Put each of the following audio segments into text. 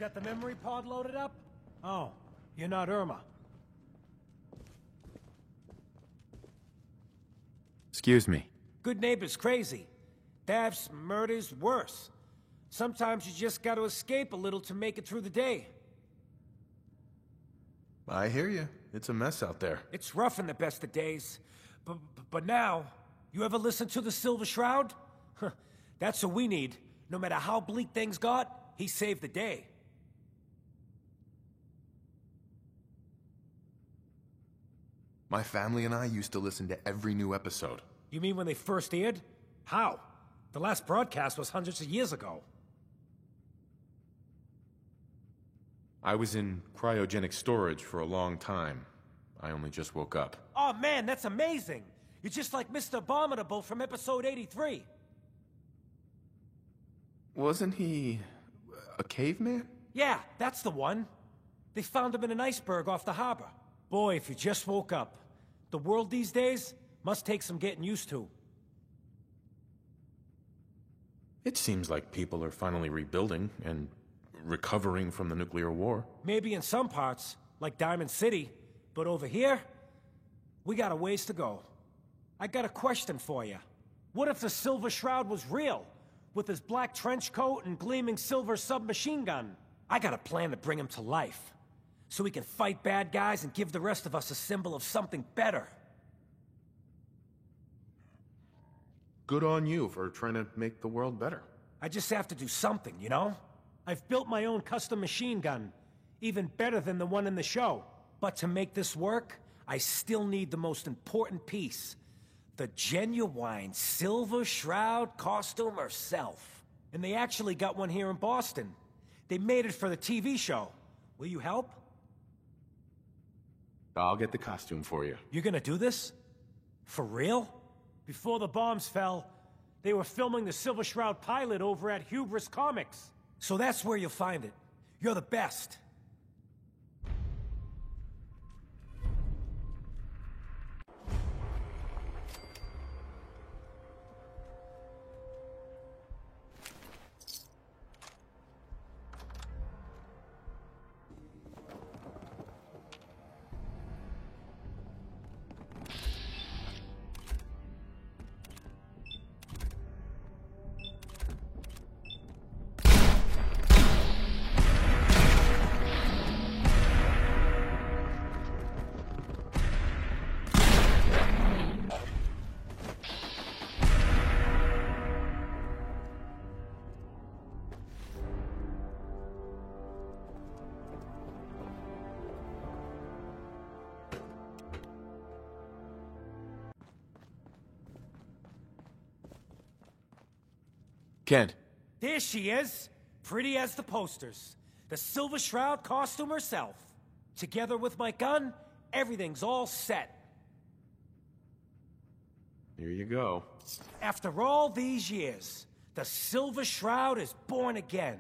got the memory pod loaded up? Oh, you're not Irma. Excuse me. Good neighbor's crazy. Thefts, murders, worse. Sometimes you just gotta escape a little to make it through the day. I hear you. It's a mess out there. It's rough in the best of days. But now, you ever listen to the Silver Shroud? That's what we need. No matter how bleak things got, he saved the day. My family and I used to listen to every new episode. You mean when they first aired? How? The last broadcast was hundreds of years ago. I was in cryogenic storage for a long time. I only just woke up. Oh man, that's amazing! You're just like Mr. Abominable from episode 83. Wasn't he a caveman? Yeah, that's the one. They found him in an iceberg off the harbor. Boy, if you just woke up. The world these days must take some getting used to. It seems like people are finally rebuilding and recovering from the nuclear war. Maybe in some parts, like Diamond City, but over here, we got a ways to go. I got a question for you. What if the Silver Shroud was real, with his black trench coat and gleaming silver submachine gun? I got a plan to bring him to life, so we can fight bad guys and give the rest of us a symbol of something better. Good on you for trying to make the world better. I just have to do something, you know? I've built my own custom machine gun, even better than the one in the show. But to make this work, I still need the most important piece. The genuine Silver Shroud costume herself. And they actually got one here in Boston. They made it for the TV show. Will you help? I'll get the costume for you. You're gonna do this? For real? Before the bombs fell, they were filming the Silver Shroud pilot over at Hubris Comics. So that's where you'll find it. You're the best. Kent. There she is, pretty as the posters. The Silver Shroud costume herself. Together with my gun, everything's all set. Here you go. After all these years, the Silver Shroud is born again.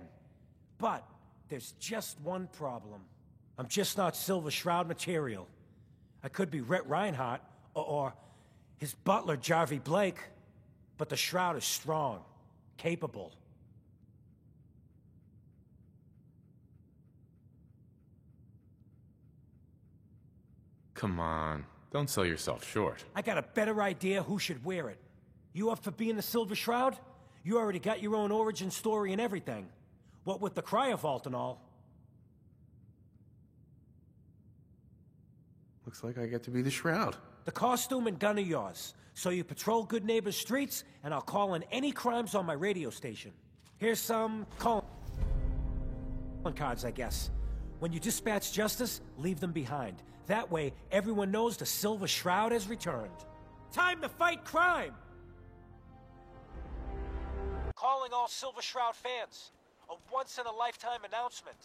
But there's just one problem. I'm just not Silver Shroud material. I could be Rhett Reinhardt, or his butler, Jarvie Blake. But the Shroud is strong. Capable. Come on, don't sell yourself short. I got a better idea who should wear it. You up for being the Silver Shroud? You already got your own origin story and everything. What with the cryovault and all. Looks like I get to be the Shroud. The costume and gun are yours. So you patrol Good Neighbor's streets, and I'll call in any crimes on my radio station. Here's some calling cards, I guess. When you dispatch justice, leave them behind. That way, everyone knows the Silver Shroud has returned. Time to fight crime! Calling all Silver Shroud fans. A once-in-a-lifetime announcement.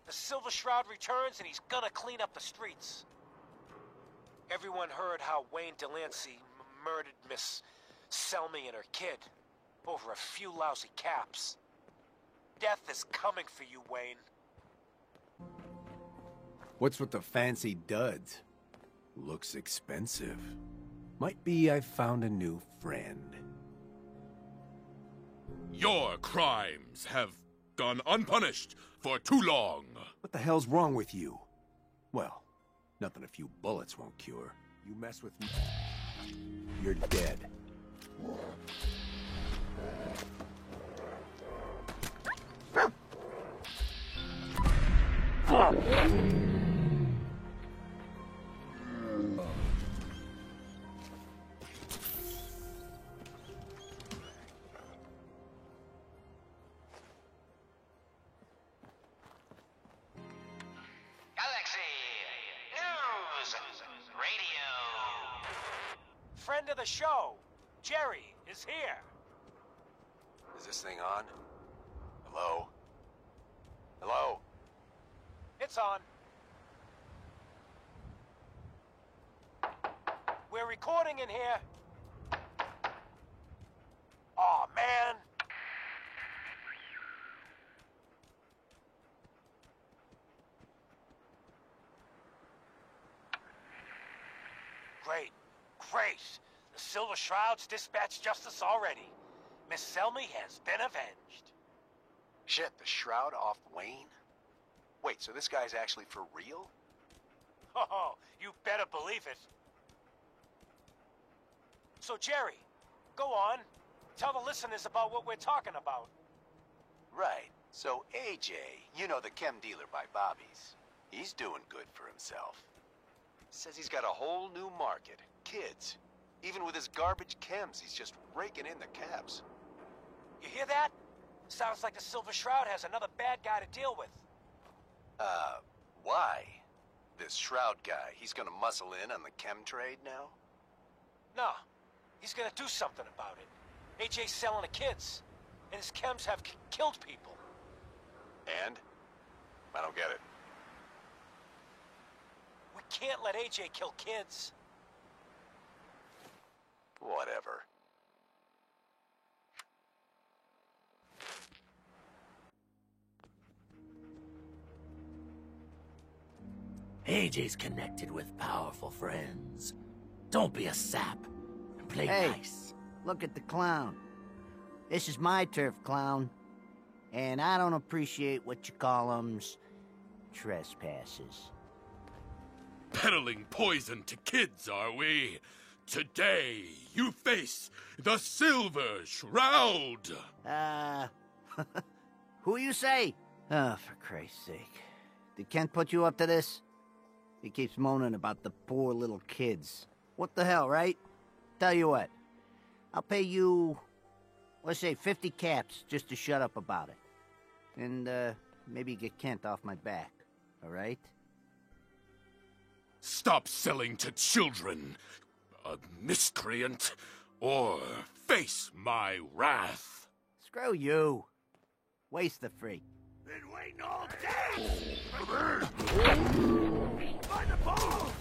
The Silver Shroud returns, and he's gonna clean up the streets. Everyone heard how Wayne Delancey murdered Miss Selmy and her kid over a few lousy caps. Death is coming for you, Wayne. What's with the fancy duds? Looks expensive. Might be I found a new friend. Your crimes have gone unpunished for too long. What the hell's wrong with you? Well, nothing a few bullets won't cure. You mess with me, you're dead. Friend of the show, Jerry, is here. Is this thing on? Hello? Hello? It's on. We're recording in here. Aw, man. Great. Great. The Silver Shroud's dispatched justice already. Miss Selmy has been avenged. Shit, the Shroud off Wayne? Wait, so this guy's actually for real? Oh, you better believe it. So, Jerry, go on. Tell the listeners about what we're talking about. Right. So AJ, you know, the chem dealer by Bobby's, he's doing good for himself. Says he's got a whole new market. Kids. Even with his garbage chems, he's just raking in the cabs. You hear that? Sounds like the Silver Shroud has another bad guy to deal with. Why? This Shroud guy, he's gonna muscle in on the chem trade now? No, he's gonna do something about it. AJ's selling to kids, and his chems have killed people. And? I don't get it. We can't let AJ kill kids. Whatever. AJ's connected with powerful friends. Don't be a sap and play nice. Look at the clown. This is my turf, clown. And I don't appreciate what you call 'em's trespasses. Peddling poison to kids, are we? Today, you face the Silver Shroud! Who you say? Oh, for Christ's sake. Did Kent put you up to this? He keeps moaning about the poor little kids. What the hell, right? Tell you what. I'll pay you, let's say 50 caps just to shut up about it. And, maybe get Kent off my back, all right? Stop selling to children, a miscreant, or face my wrath. Screw you. Waste the freak. Been waiting all day! By the balls!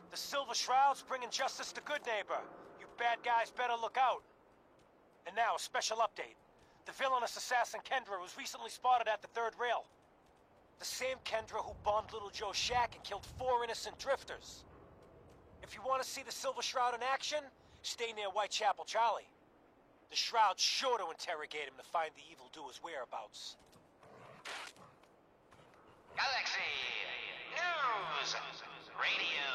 The Silver Shroud's bringing justice to Good Neighbor. You bad guys better look out. And now, a special update. The villainous assassin Kendra was recently spotted at the third rail. The same Kendra who bombed Little Joe's shack and killed 4 innocent drifters. If you want to see the Silver Shroud in action, stay near Whitechapel Charlie. The Shroud's sure to interrogate him to find the evildoer's whereabouts. Galaxy News Radio.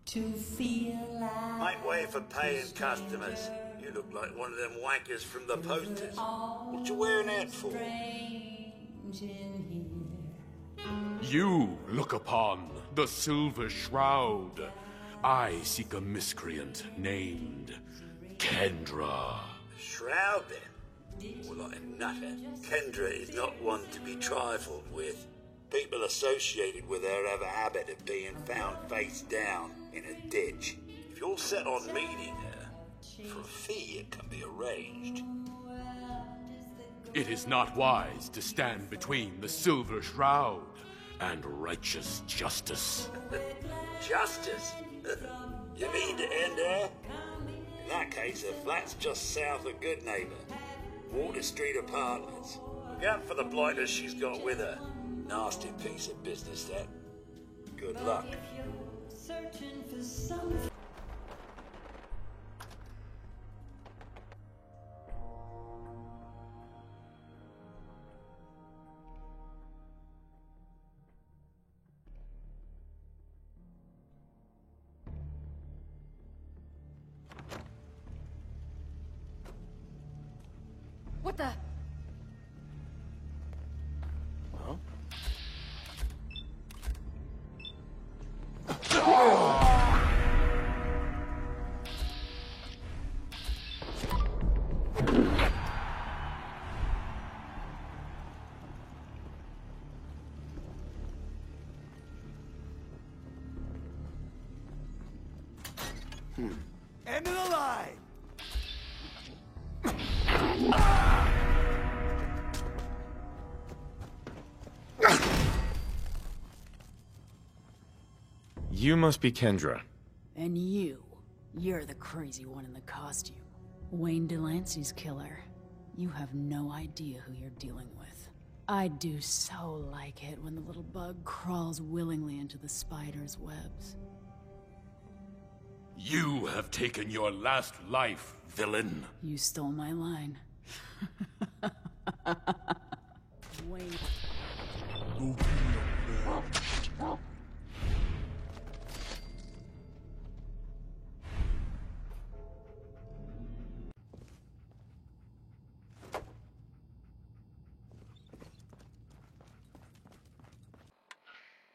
To feel like Make way for paying customers. You look like one of them wankers from the posters. What you wearing that for? You look upon the Silver Shroud. I seek a miscreant named Kendra. Shroud, then? More like a nutter. Kendra is not one to be trifled with. People associated with her have a habit of being found face down in a ditch. If you're set on meeting her, for a fee it can be arranged. It is not wise to stand between the Silver Shroud and righteous justice. Justice? You mean to end her? In that case, her flat's just south of Good Neighbor. Water Street Apartments. Look out for the blighters she's got with her. Nasty piece of business, that. Good luck. Searching for something. What the? Huh? End of the line! You must be Kendra. And you're the crazy one in the costume. Wayne Delancey's killer. You have no idea who you're dealing with. I do so like it when the little bug crawls willingly into the spider's webs. You have taken your last life, villain. You stole my line. Wayne.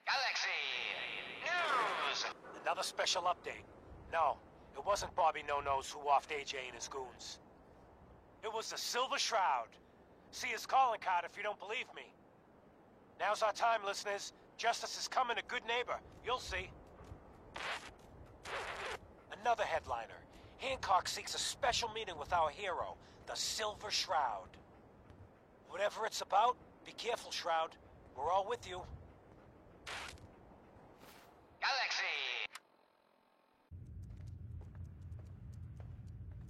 Galaxy News! Another special update. No, it wasn't Bobby No-Nose who offed AJ and his goons. It was the Silver Shroud. See his calling card if you don't believe me. Now's our time, listeners. Justice is coming to Good Neighbor. You'll see. Another headliner. Hancock seeks a special meeting with our hero, the Silver Shroud. Whatever it's about, be careful, Shroud. We're all with you. Galaxy!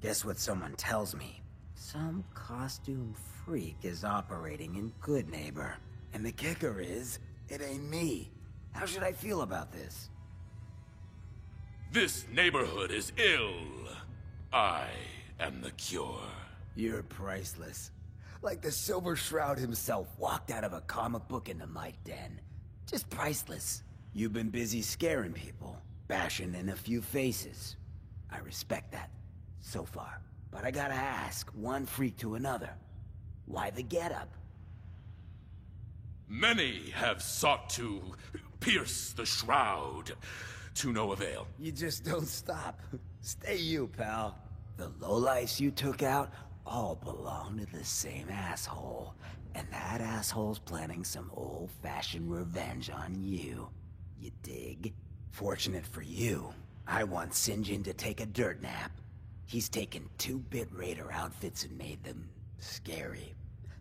Guess what someone tells me? Some costume freak is operating in Good Neighbor. And the kicker is, it ain't me. How should I feel about this? This neighborhood is ill. I am the cure. You're priceless. Like the Silver Shroud himself walked out of a comic book into my den. Just priceless. You've been busy scaring people, bashing in a few faces. I respect that, so far. But I gotta ask, one freak to another. Why the getup? Many have sought to pierce the shroud, to no avail. You just don't stop. Stay you, pal. The lowlifes you took out all belong to the same asshole. And that asshole's planning some old-fashioned revenge on you. You dig? Fortunate for you, I want Sinjin to take a dirt nap. He's taken 2-bit raider outfits and made them scary.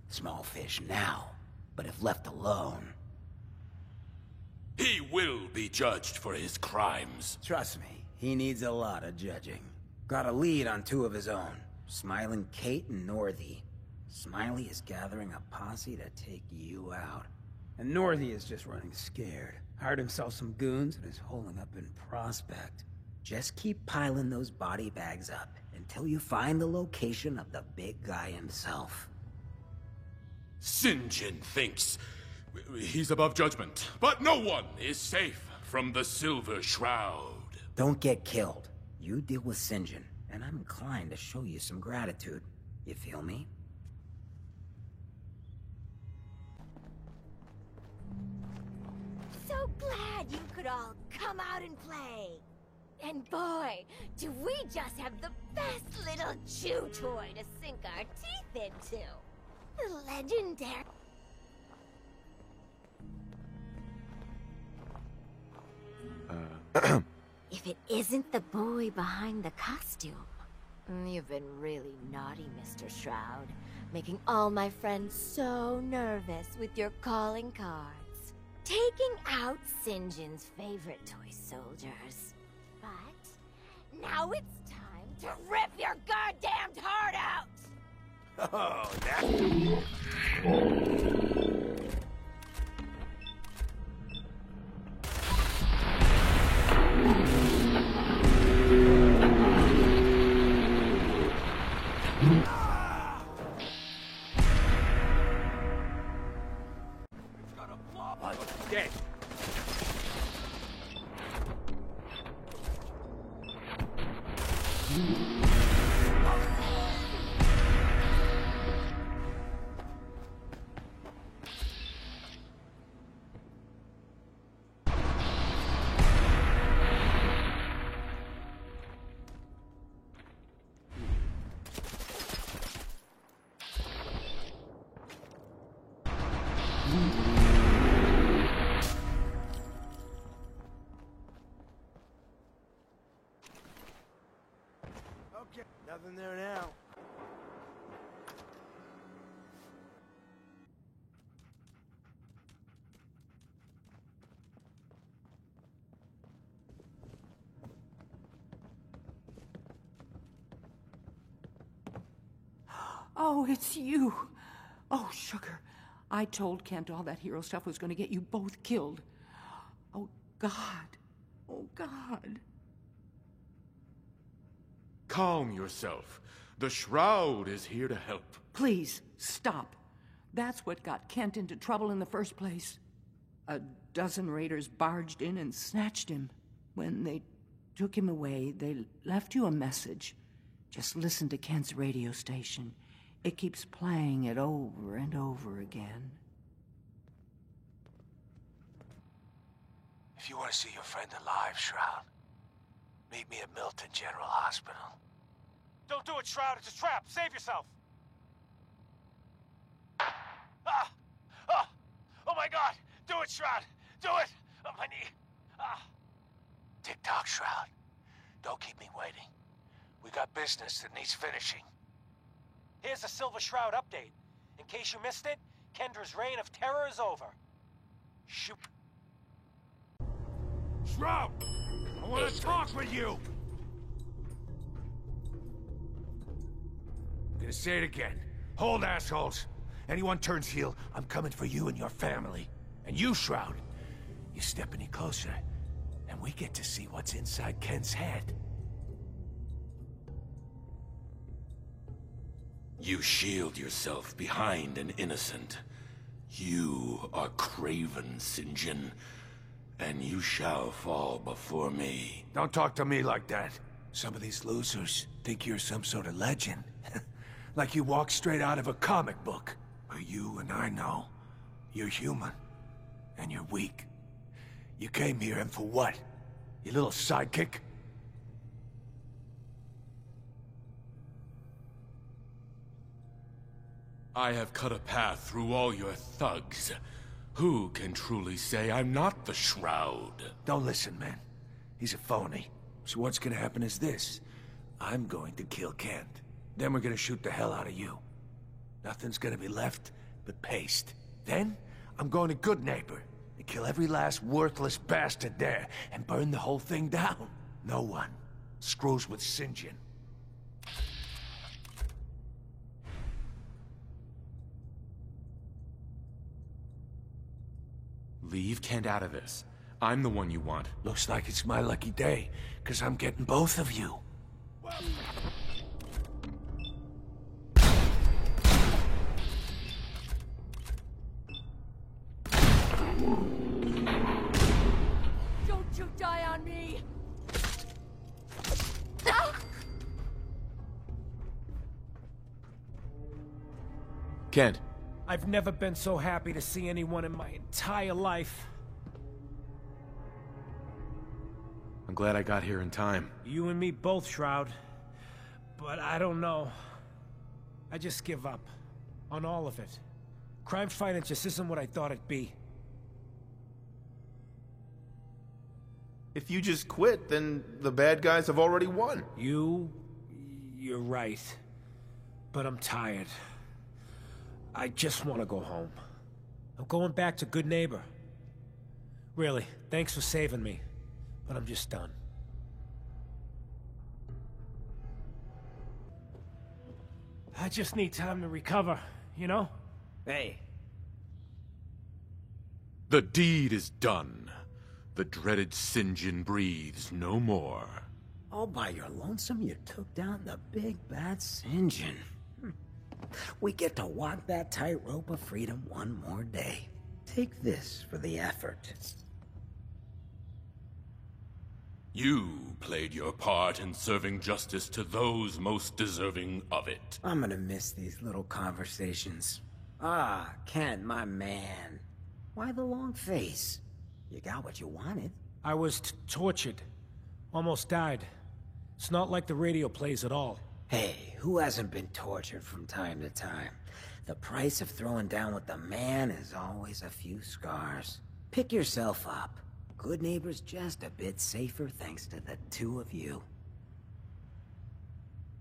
Small fish now, but if left alone... He will be judged for his crimes. Trust me, he needs a lot of judging. Got a lead on 2 of his own, Smiling Kate and Northy. Smiley is gathering a posse to take you out. And Northy is just running scared. Hired himself some goons and is holding up in Prospect. Just keep piling those body bags up until you find the location of the big guy himself. Sinjin thinks he's above judgment, but no one is safe from the Silver Shroud. Don't get killed. You deal with Sinjin, and I'm inclined to show you some gratitude. You feel me? So glad you could all come out and play. And boy, do we just have the best little chew toy to sink our teeth into. The legendary... If it isn't the boy behind the costume. You've been really naughty, Mr. Shroud. Making all my friends so nervous with your calling cards. Taking out St. John's favorite toy soldiers. But now it's time to rip your goddamned heart out! Oh, that... Dead. Okay, nothing there now. Oh, it's you. Oh, sugar. I told Kent all that hero stuff was going to get you both killed. Oh, God. Oh, God. Calm yourself. The Shroud is here to help. Please, stop. That's what got Kent into trouble in the first place. A dozen raiders barged in and snatched him. When they took him away, they left you a message. Just listen to Kent's radio station. It keeps playing it over and over again. If you want to see your friend alive, Shroud, meet me at Milton General Hospital. Don't do it, Shroud. It's a trap. Save yourself. Ah! Ah! Oh my God! Do it, Shroud! Do it! Oh, my knee! Ah! Tick-tock, Shroud. Don't keep me waiting. We got business that needs finishing. Here's a Silver Shroud update. In case you missed it, Kendra's reign of terror is over. Shoot. Shroud! I want to talk with you! I'm gonna say it again. Hold, assholes. Anyone turns heel, I'm coming for you and your family. And you, Shroud, you step any closer, and we get to see what's inside Kent's head. You shield yourself behind an innocent. You are Craven, St. John, and you shall fall before me. Don't talk to me like that. Some of these losers think you're some sort of legend. Like you walk straight out of a comic book. But you and I know, you're human. And you're weak. You came here and for what? Your little sidekick? I have cut a path through all your thugs. Who can truly say I'm not the Shroud? Don't listen, man. He's a phony. So what's gonna happen is this. I'm going to kill Kent. Then we're gonna shoot the hell out of you. Nothing's gonna be left but paste. Then, I'm going to Good Neighbor and kill every last worthless bastard there and burn the whole thing down. No one screws with St. John. Leave Kent out of this. I'm the one you want. Looks like it's my lucky day, because I'm getting both of you. Don't you die on me! Kent. I've never been so happy to see anyone in my entire life. I'm glad I got here in time. You and me both, Shroud. But I don't know. I just give up. On all of it. Crime fighting just isn't what I thought it'd be. If you just quit, then the bad guys have already won. You're right. But I'm tired. I just want to go home. I'm going back to Good Neighbor. Really, thanks for saving me. But I'm just done. I just need time to recover, you know? Hey. The deed is done. The dreaded St. John breathes no more. All by your lonesome, you took down the big bad St. John. We get to walk that tightrope of freedom one more day. Take this for the effort. You played your part in serving justice to those most deserving of it. I'm gonna miss these little conversations. Ah, Kent, my man. Why the long face? You got what you wanted. I was tortured. Almost died. It's not like the radio plays at all. Hey, who hasn't been tortured from time to time? The price of throwing down with the man is always a few scars. Pick yourself up. Good Neighbor's just a bit safer thanks to the two of you.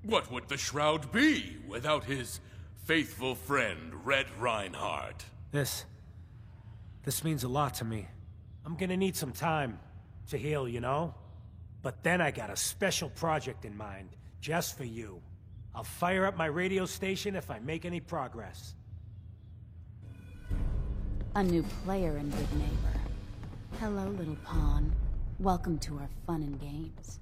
What would the Shroud be without his faithful friend, Red Reinhardt? This means a lot to me. I'm gonna need some time to heal, you know? But then I got a special project in mind, just for you. I'll fire up my radio station if I make any progress. A new player in Good Neighbor. Hello, little pawn. Welcome to our fun and games.